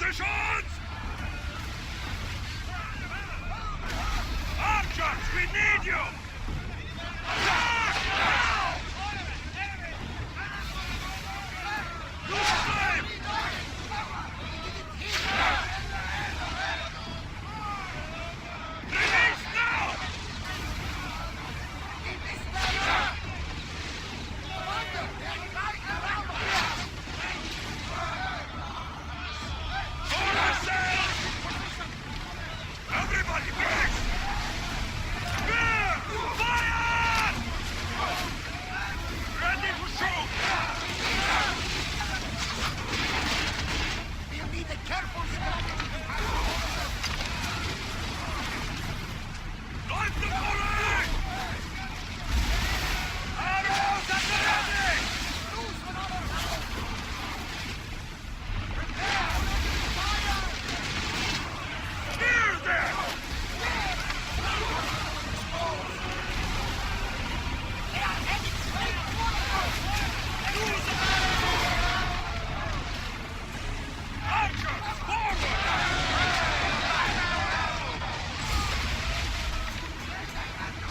Positions! Archers, we need you! Attack! Now! Use flame! Release now! Everybody, brace! Fire! Ready to shoot! We'll need a careful strategy. Light the bullet! Arrows at the ready! Lose another round. Near there! They are heading straight toward us. Archers, forward!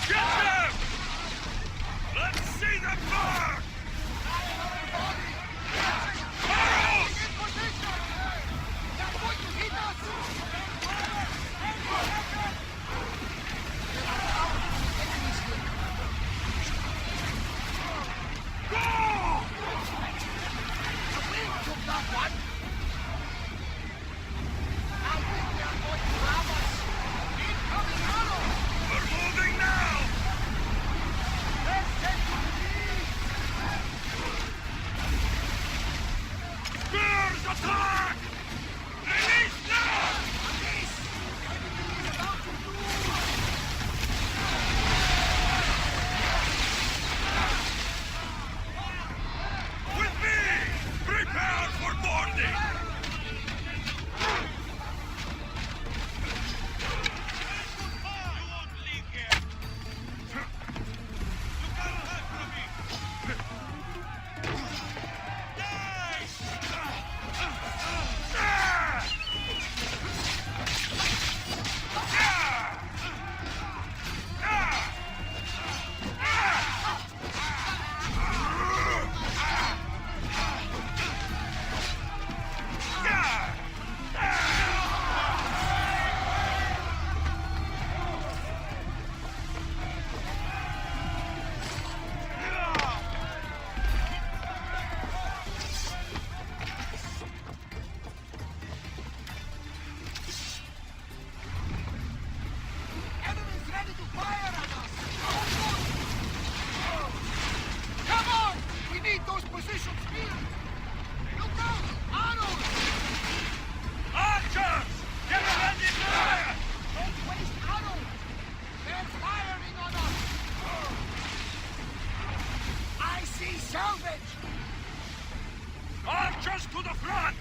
Get them! Let's see them burn! Arrows! In position. They're going to hit us. Enemies here. Go! The wind took that one. I think they are going to grab us. Incoming arrows. We're moving now! Let's take to the lead. Spears attack! Release now! This. Everything is about to do. With me! Prepare for boarding! Enemies ready to fire at us. Come on! We need those positions here. Look out! Arrows! Archers! Get ready to fire! Don't waste arrows! They're firing on us! I see salvage! Archers to the front!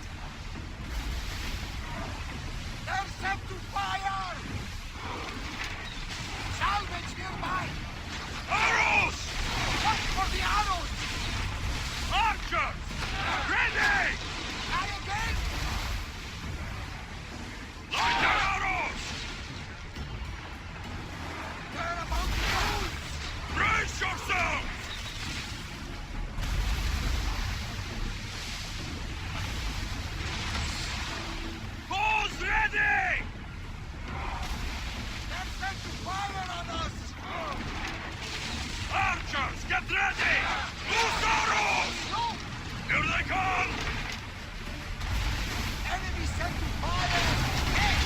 They're set to fire! Salvage nearby! Arrows! Watch for the arrows! Archers! Ready! Try again! Light your arrows! They're about to lose! Brace yourselves! Bows ready! They're set to fire on us! Archers, get ready! Loose arrows! No! Here they come! Enemy set to fire! Hey!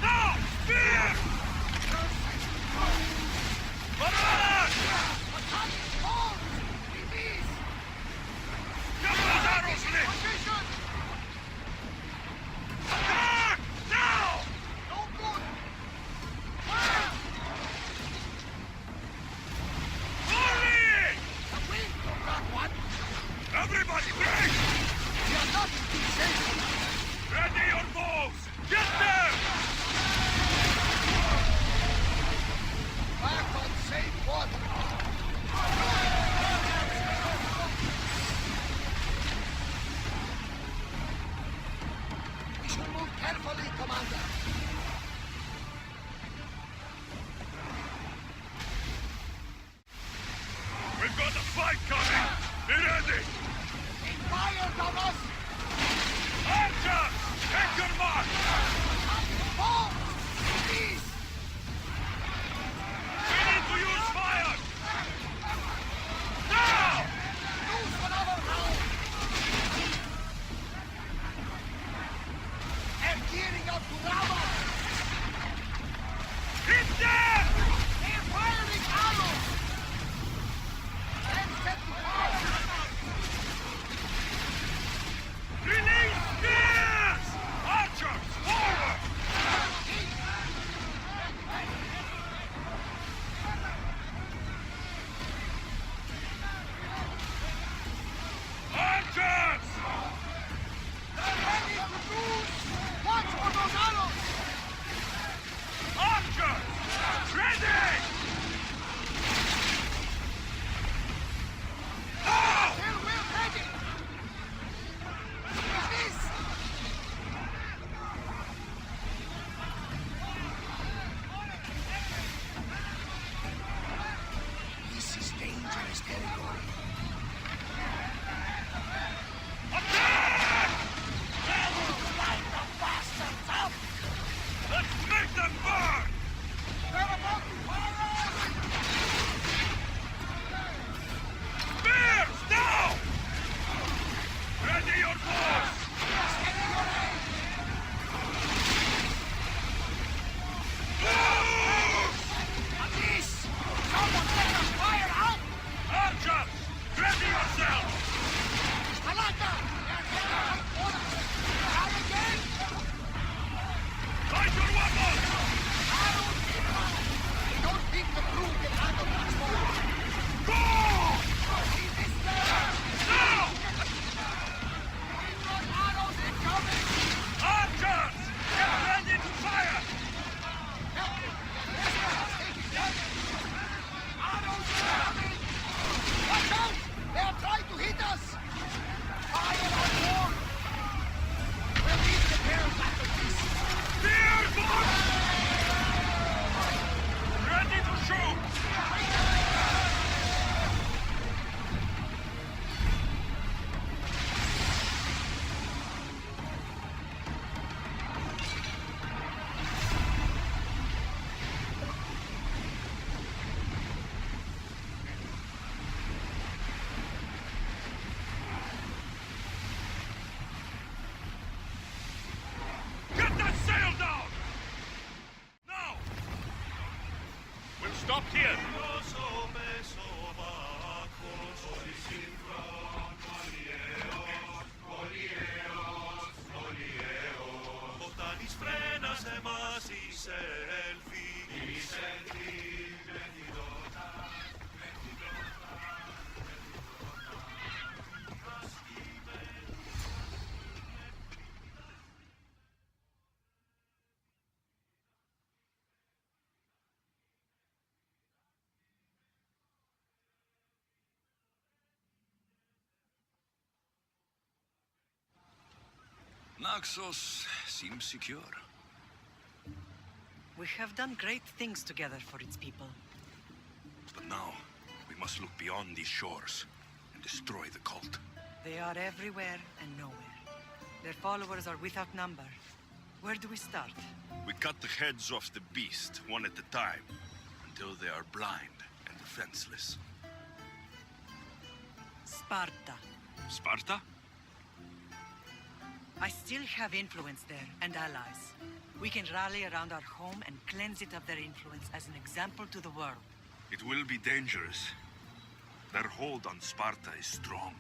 Now! Spear! Barrage! Attack is formed! Release! Get those arrows lit! Position! Attack! Now! No good! Fire! Hurry! The wind took that one! Everybody brace! We are not in good shape! Ready your bows! Get them! Back on safe water! Naxos seems secure. We have done great things together for its people. But now, we must look beyond these shores and destroy the cult. They are everywhere and nowhere. Their followers are without number. Where do we start? We cut the heads off the beast, one at a time, until they are blind and defenseless. Sparta. Sparta? I still have influence there, and allies. We can rally around our home and cleanse it of their influence as an example to the world. It will be dangerous. Their hold on Sparta is strong.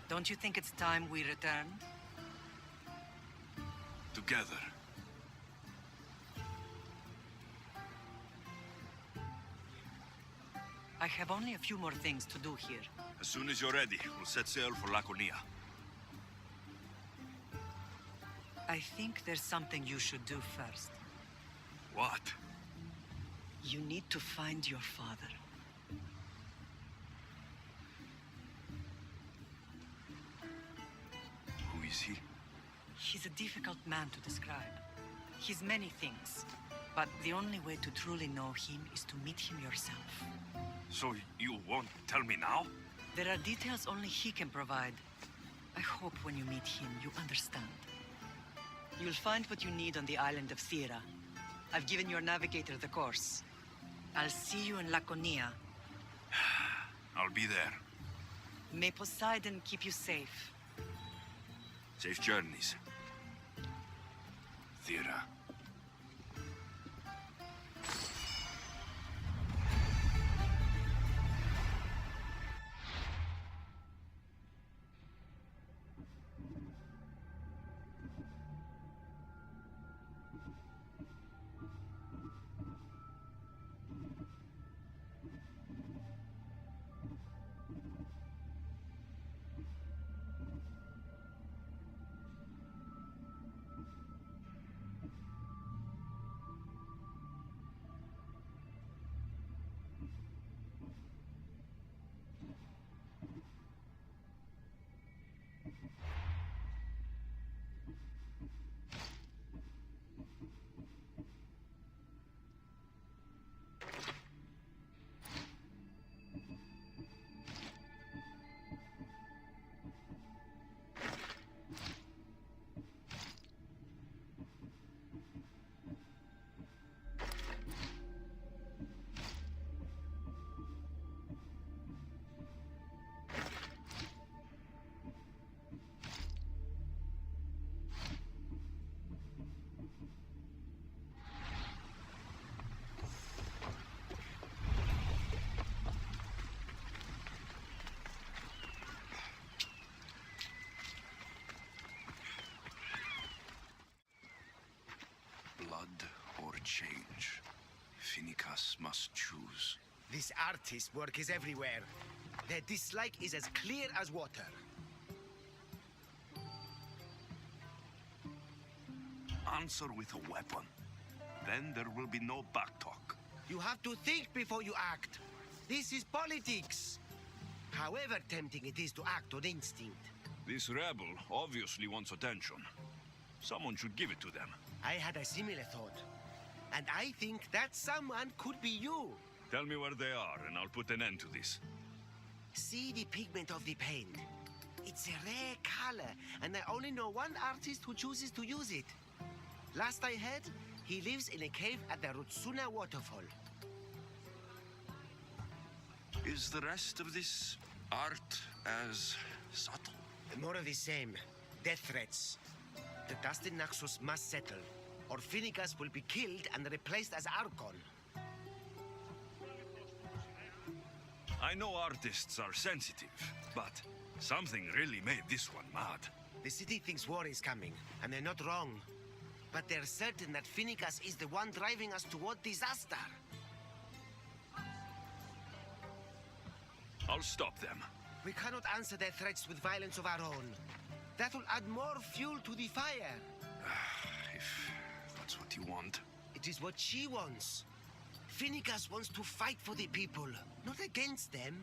Don't you think it's time we return? Together. I have only a few more things to do here. As soon as you're ready, we'll set sail for Laconia. I think there's something you should do first. What? You need to find your father. Who is he? He's a difficult man to describe. He's many things, but the only way to truly know him is to meet him yourself. So you won't tell me now? There are details only he can provide. I hope when you meet him, you understand. You'll find what you need on the island of Thera. I've given your navigator the course. I'll see you in Laconia. I'll be there. May Poseidon keep you safe. Safe journeys. Thera. Blood or change. Finicus must choose. This artist's work is everywhere. Their dislike is as clear as water. Answer with a weapon. Then there will be no backtalk. You have to think before you act. This is politics. However tempting it is to act on instinct. This rebel obviously wants attention. Someone should give it to them. I had a similar thought. And I think that someone could be you. Tell me where they are, and I'll put an end to this. See the pigment of the paint. It's a rare color, and I only know one artist who chooses to use it. Last I heard, he lives in a cave at the Rutsuna waterfall. Is the rest of this art as subtle? More of the same. Death threats. The dust in Naxos must settle, or Finicus will be killed and replaced as Archon. I know artists are sensitive, but something really made this one mad. The city thinks war is coming, and they're not wrong. But they're certain that Finicus is the one driving us toward disaster. I'll stop them. We cannot answer their threats with violence of our own. That will add more fuel to the fire. If that's what you want. It is what she wants. Finicus wants to fight for the people, not against them.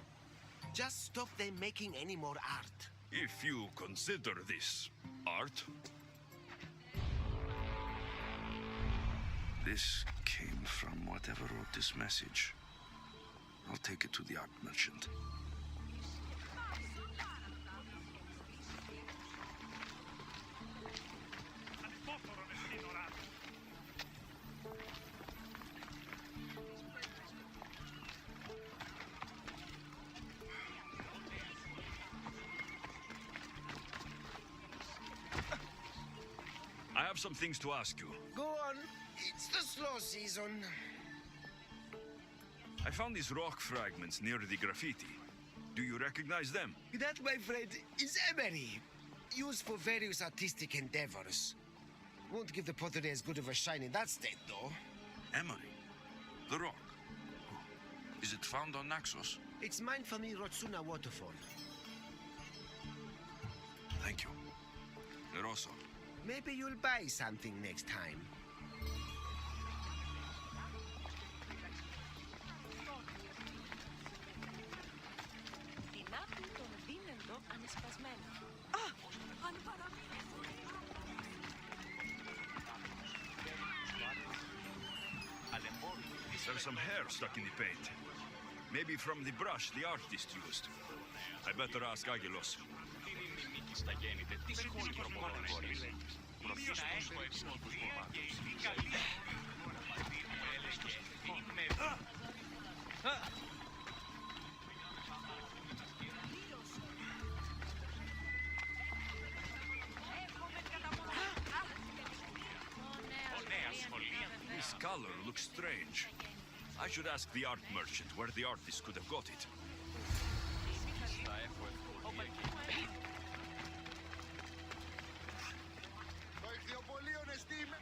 Just stop them making any more art. If you consider this art. This came from whatever wrote this message. I'll take it to the art merchant. I have some things to ask you. Go on. It's the slow season. I found these rock fragments near the graffiti. Do you recognize them? That, my friend, is emery. Used for various artistic endeavors. Won't give the pottery as good of a shine in that state, though. Emery? The rock? Is it found on Naxos? It's mined from the Rotsuna waterfall. Thank you. Eroso. Maybe you'll buy something next time. There's some hair stuck in the paint. Maybe from the brush the artist used. I better ask Agilos. This color looks strange. I should ask the art merchant where the artist could have got it.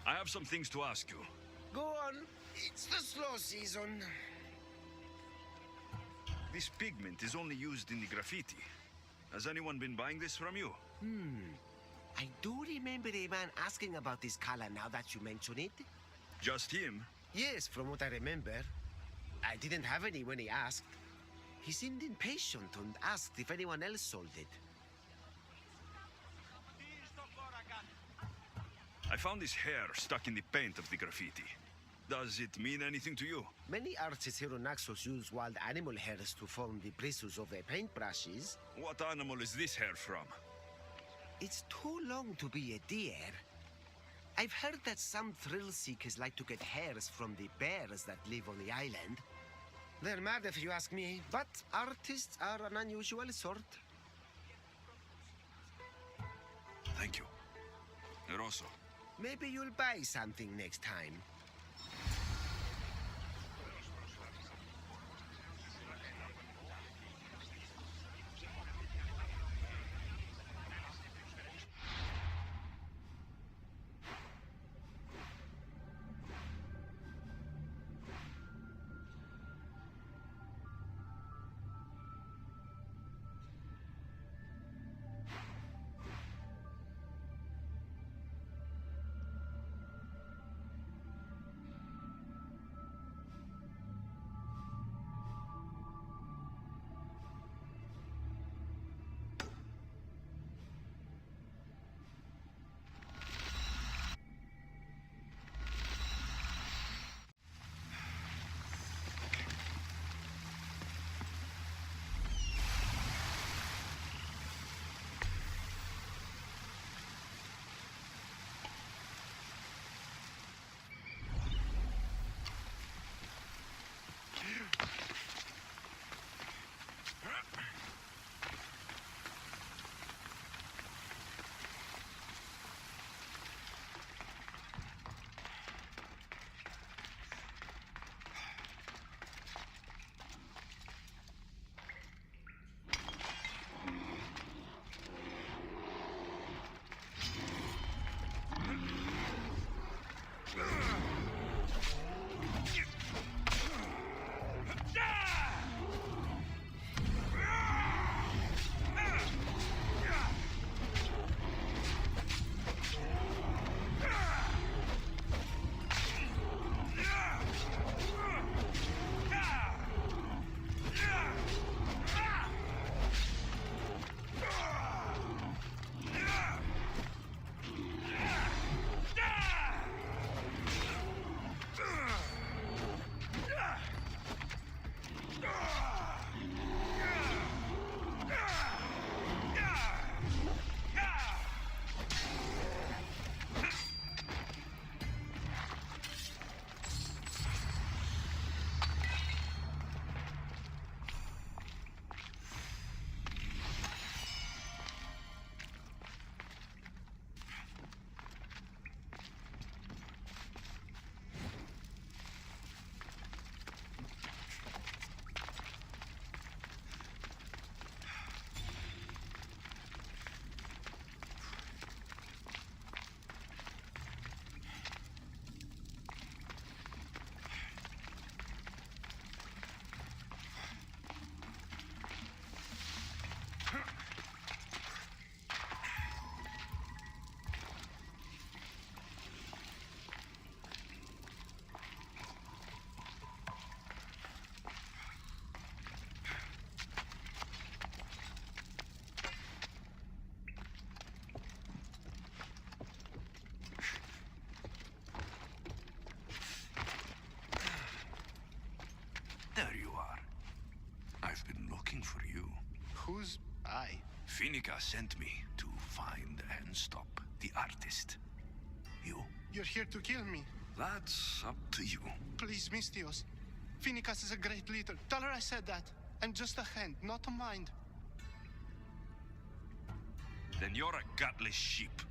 I have some things to ask you. Go on. It's the slow season. This pigment is only used in the graffiti. Has anyone been buying this from you? I do remember a man asking about this color now that you mention it. Just him? Yes, from what I remember. I didn't have any when he asked. He seemed impatient and asked if anyone else sold it. I found this hair stuck in the paint of the graffiti. Does it mean anything to you? Many artists here on Naxos use wild animal hairs to form the bristles of their paintbrushes. What animal is this hair from? It's too long to be a deer. I've heard that some thrill seekers like to get hairs from the bears that live on the island. They're mad if you ask me, but artists are an unusual sort. Thank you. Eroso. Maybe you'll buy something next time. Finica sent me to find and stop the artist. You? You're here to kill me. That's up to you. Please, Misthios. Finicas is a great leader. Tell her I said that. And just a hand, not a mind. Then you're a gutless sheep.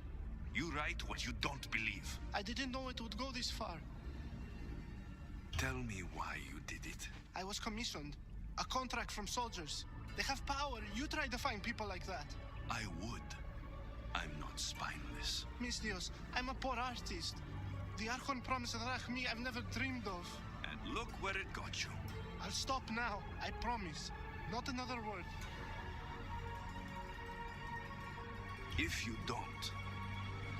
You write what you don't believe. I didn't know it would go this far. Tell me why you did it. I was commissioned. A contract from soldiers. They have power. You try to find people like that. I would. I'm not spineless. Misthios, I'm a poor artist. The Archon promised Rachmi I've never dreamed of. And look where it got you. I'll stop now. I promise. Not another word. If you don't,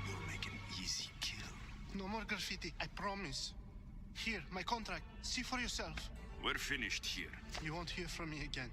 you'll make an easy kill. No more graffiti. I promise. Here, my contract. See for yourself. We're finished here. You won't hear from me again.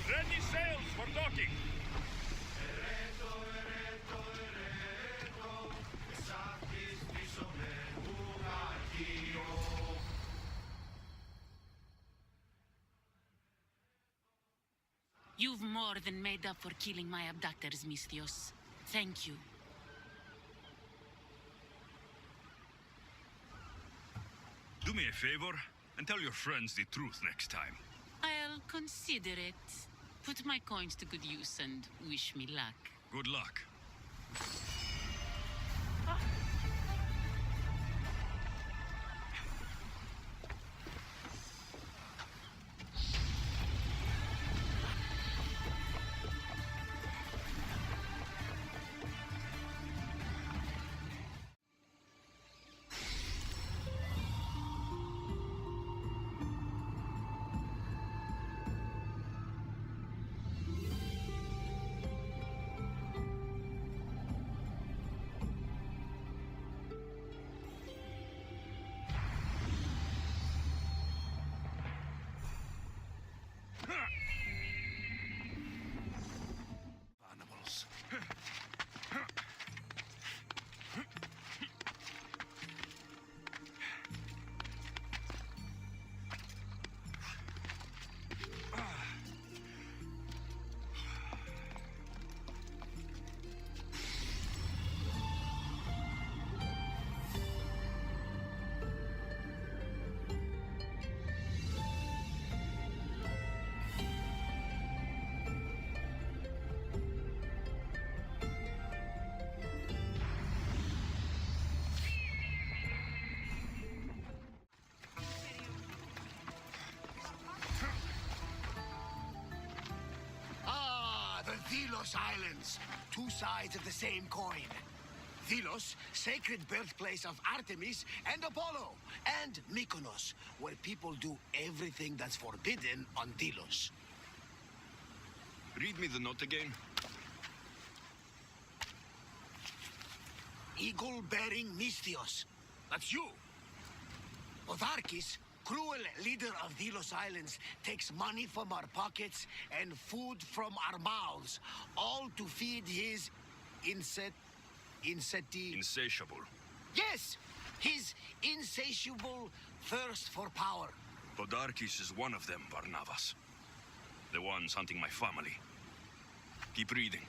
Ready sails for docking. You've more than made up for killing my abductors, Misthios. Thank you. Do me a favor and tell your friends the truth next time. I'll consider it. Put my coins to good use and wish me luck. Good luck. Animals. Delos Islands, two sides of the same coin. Delos, sacred birthplace of Artemis and Apollo, and Mykonos, where people do everything that's forbidden on Delos. Read me the note again. Eagle-bearing Misthios. That's you. Otharkis, cruel leader of Delos Islands, takes money from our pockets and food from our mouths, all to feed his insatiable. Insatiable. Yes! His insatiable thirst for power. Podarkis is one of them, Barnabas. The ones hunting my family. Keep reading.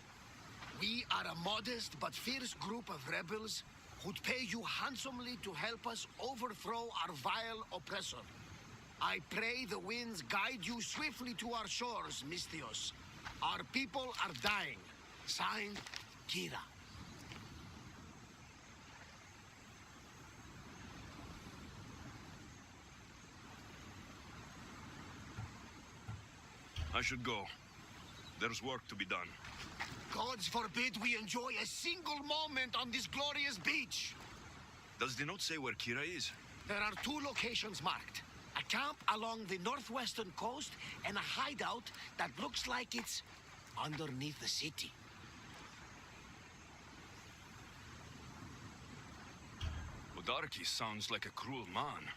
We are a modest but fierce group of rebels who'd pay you handsomely to help us overthrow our vile oppressor. I pray the winds guide you swiftly to our shores, Misthios. Our people are dying. Signed, Kira. I should go. There's work to be done. Gods forbid we enjoy a single moment on this glorious beach. Does the note say where Kira is? There are 2 locations marked. A camp along the northwestern coast and a hideout that looks like it's underneath the city. Podarkis sounds like a cruel man.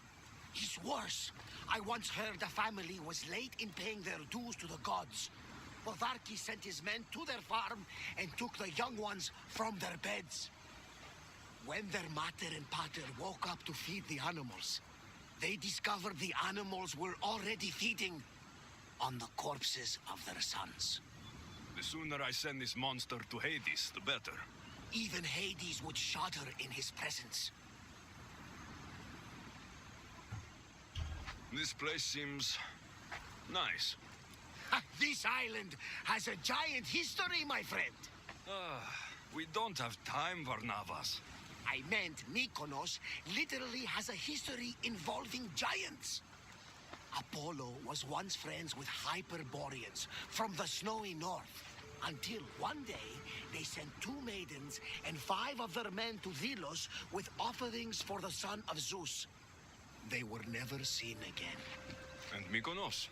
He's worse. I once heard the family was late in paying their dues to the gods. Podarkis sent his men to their farm and took the young ones from their beds. When their mater and pater woke up to feed the animals, they discovered the animals were already feeding on the corpses of their sons. The sooner I send this monster to Hades, the better. Even Hades would shudder in his presence. This place seems nice. This island has a giant history, my friend. We don't have time, Barnabas. I meant Mykonos literally has a history involving giants. Apollo was once friends with Hyperboreans from the snowy north, until one day they sent 2 maidens and 5 of their men to Delos with offerings for the son of Zeus. They were never seen again. And Mykonos?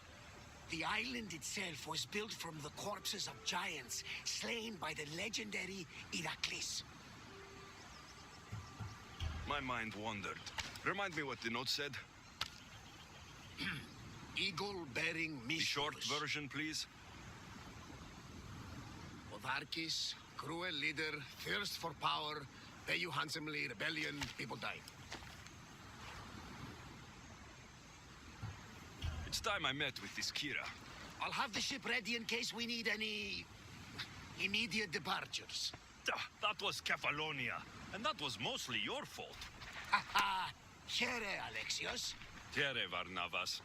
The island itself was built from the corpses of giants slain by the legendary Iraklis. My mind wandered. Remind me what the note said. Eagle-bearing The short Misthios. version, please. Podarkis, cruel leader, thirst for power, pay you handsomely, rebellion, people die. It's time I met with this Kira. I'll have the ship ready in case we need any immediate departures. That was Kefalonia, and that was mostly your fault. Haha, here, Alexios. Tere, Barnabas.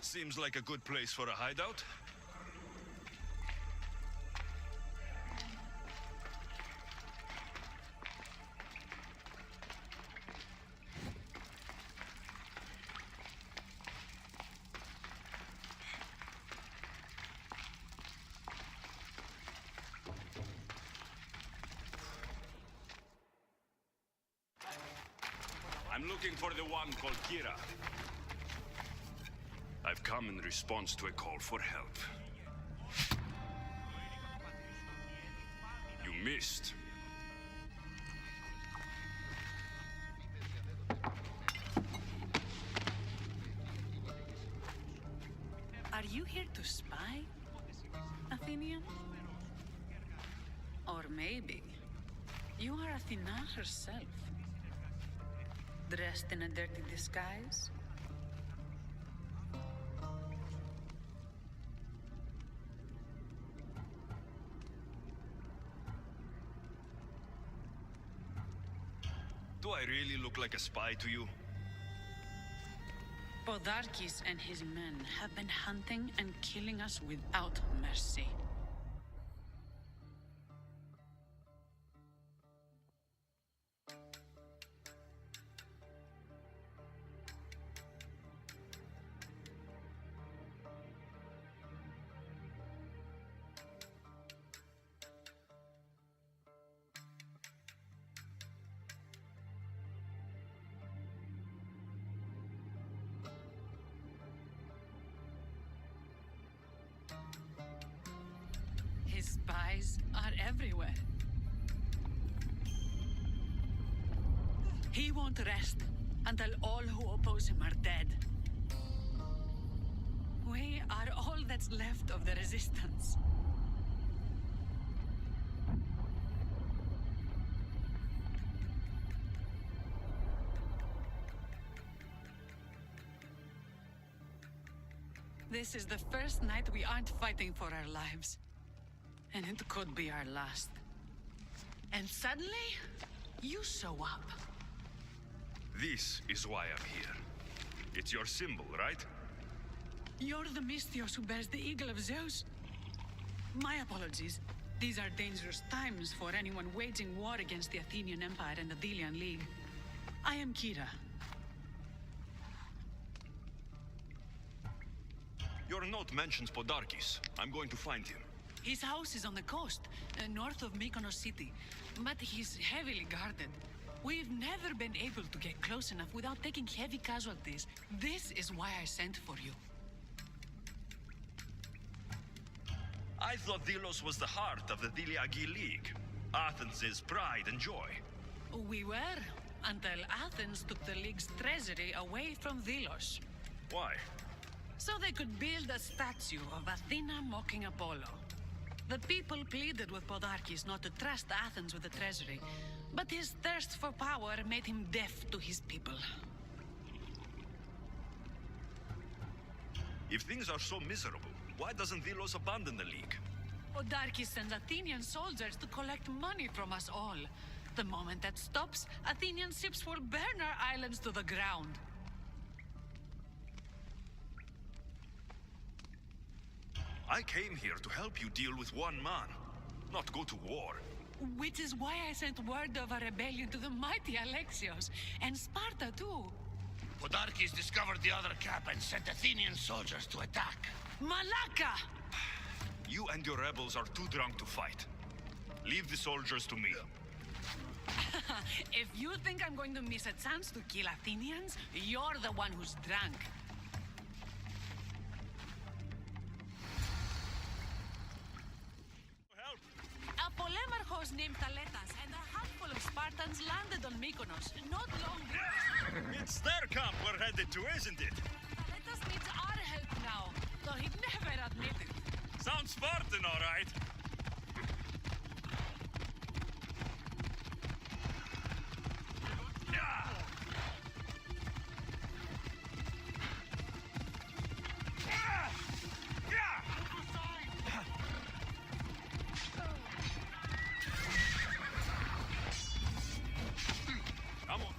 Seems like a good place for a hideout. I'm looking for the one called Kira. I've come in response to a call for help. You missed. Are you here to spy, Athenian? Or maybe you are Athena herself, dressed in a dirty disguise? Do I really look like a spy to you? Podarkis and his men have been hunting and killing us without mercy. His spies are everywhere. He won't rest until all who oppose him are dead. We are all that's left of the resistance. This is the first night we aren't fighting for our lives. And it could be our last. And suddenly, you show up. This is why I'm here. It's your symbol, right? You're the Mystios who bears the eagle of Zeus? My apologies. These are dangerous times for anyone waging war against the Athenian Empire and the Delian League. I am Kira. Your note mentions Podarkis. I'm going to find him. His house is on the coast, north of Mykonos city, but he's heavily guarded. We've never been able to get close enough without taking heavy casualties. This is why I sent for you. I thought Delos was the heart of the Deliagi League. Athens' pride and joy. We were, until Athens took the league's treasury away from Delos. Why? So they could build a statue of Athena mocking Apollo. The people pleaded with Podarkis not to trust Athens with the treasury, but his thirst for power made him deaf to his people. If things are so miserable, why doesn't Delos abandon the League? Podarkis sends Athenian soldiers to collect money from us all. The moment that stops, Athenian ships will burn our islands to the ground. I came here to help you deal with one man, not go to war. Which is why I sent word of a rebellion to the mighty Alexios, and Sparta too. Podarkis discovered the other camp and sent Athenian soldiers to attack. Malaka! You and your rebels are too drunk to fight. Leave the soldiers to me. If you think I'm going to miss a chance to kill Athenians, you're the one who's drunk. A polemarchos named Thaletas and a handful of Spartans landed on Mykonos not long ago. It's their camp we're headed to, isn't it? Thaletas needs our help now, though he'd never admit it. Sounds Spartan, all right. Come on.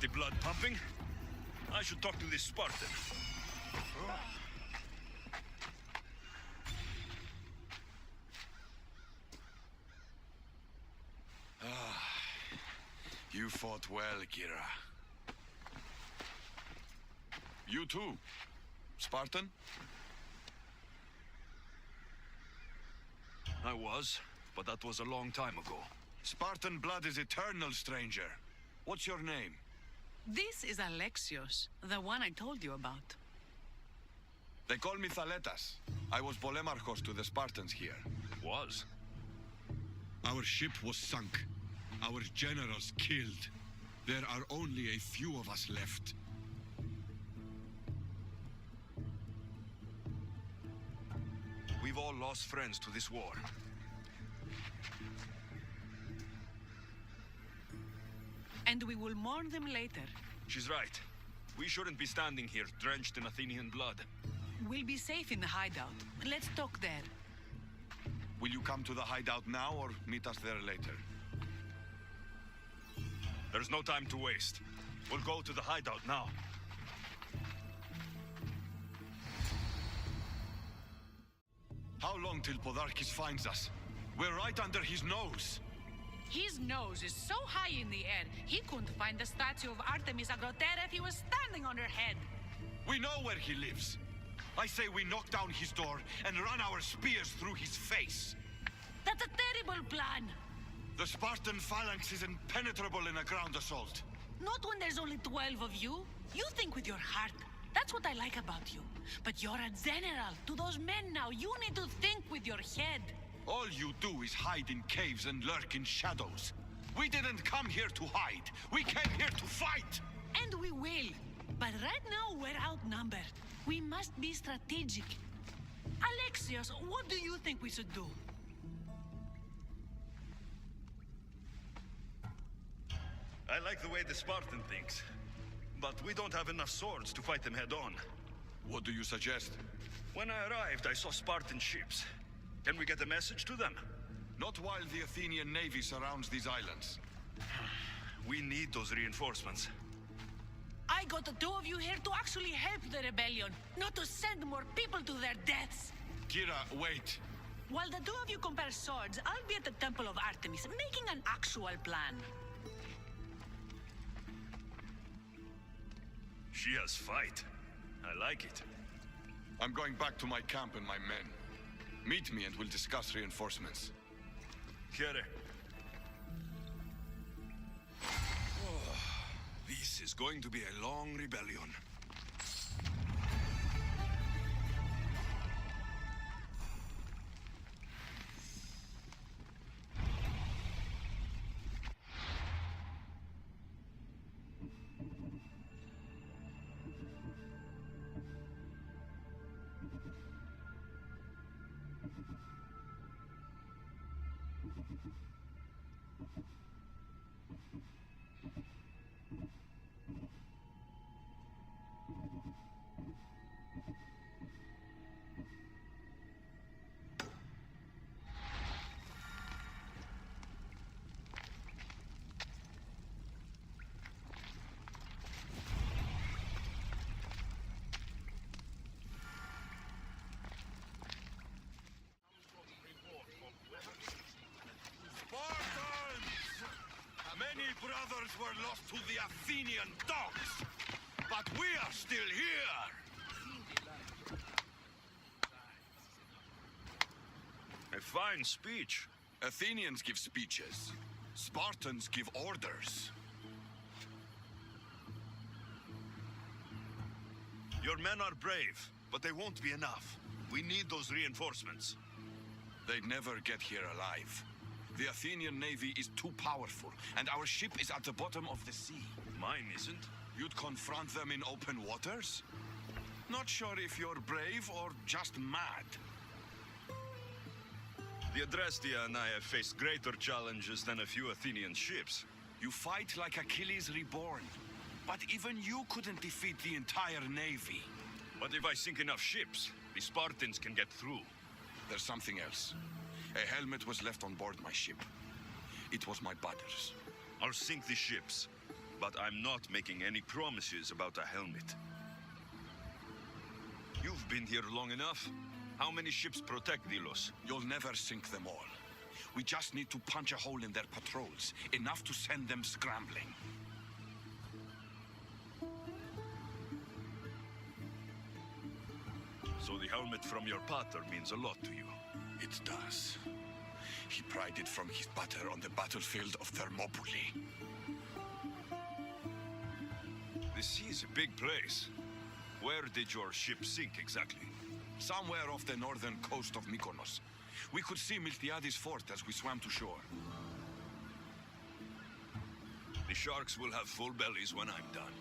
the blood pumping? I should talk to this Spartan. You fought well, Kira. You too, Spartan? I was, but that was a long time ago. Spartan blood is eternal, stranger. What's your name? This is Alexios, the one I told you about. They call me Thaletas. I was Polemarchos to the Spartans here. Was? Our ship was sunk. Our generals killed. There are only a few of us left. We've all lost friends to this war. And we will mourn them later. She's right. We shouldn't be standing here drenched in Athenian blood. We'll be safe in the hideout. Let's talk there. Will you come to the hideout now or meet us there later? There's no time to waste. We'll go to the hideout now. How long till Podarkis finds us? We're right under his nose. His nose is so high in the air, he couldn't find the statue of Artemis Agrotera if he was standing on her head. We know where he lives. I say we knock down his door and run our spears through his face. That's a terrible plan. The Spartan phalanx is impenetrable in a ground assault. Not when there's only 12 of you. You think with your heart. That's what I like about you. But you're a general. To those men now, you need to think with your head. All you do is hide in caves and lurk in shadows. We didn't come here to hide. We came here to fight! And we will. But right now, we're outnumbered. We must be strategic. Alexios, what do you think we should do? I like the way the Spartan thinks. But we don't have enough swords to fight them head-on. What do you suggest? When I arrived, I saw Spartan ships. Can we get a message to them? Not while the Athenian navy surrounds these islands. We need those reinforcements. I got the two of you here to actually help the rebellion, not to send more people to their deaths. Kira, wait. While the two of you compare swords, I'll be at the Temple of Artemis, making an actual plan. She has fight. I like it. I'm going back to my camp and my men. Meet me and we'll discuss reinforcements. Here. This is going to be a long rebellion. Many brothers were lost to the Athenian dogs, but we are still here! A fine speech. Athenians give speeches. Spartans give orders. Your men are brave, but they won't be enough. We need those reinforcements. They'd never get here alive. The Athenian navy is too powerful, and our ship is at the bottom of the sea. Mine isn't. You'd confront them in open waters? Not sure if you're brave or just mad. The Adrestia and I have faced greater challenges than a few Athenian ships. You fight like Achilles reborn. But even you couldn't defeat the entire navy. But if I sink enough ships, the Spartans can get through. There's something else. A helmet was left on board my ship. It was my brother's. I'll sink the ships. but I'm not making any promises about a helmet. You've been here long enough. How many ships protect Delos? You'll never sink them all. We just need to punch a hole in their patrols, enough to send them scrambling. So the helmet from your pater means a lot to you. It does. He pried it from his pater on the battlefield of Thermopylae. The sea is a big place. Where did your ship sink exactly? Somewhere off the northern coast of Mykonos. We could see Miltiades fort as we swam to shore. The sharks will have full bellies when I'm done.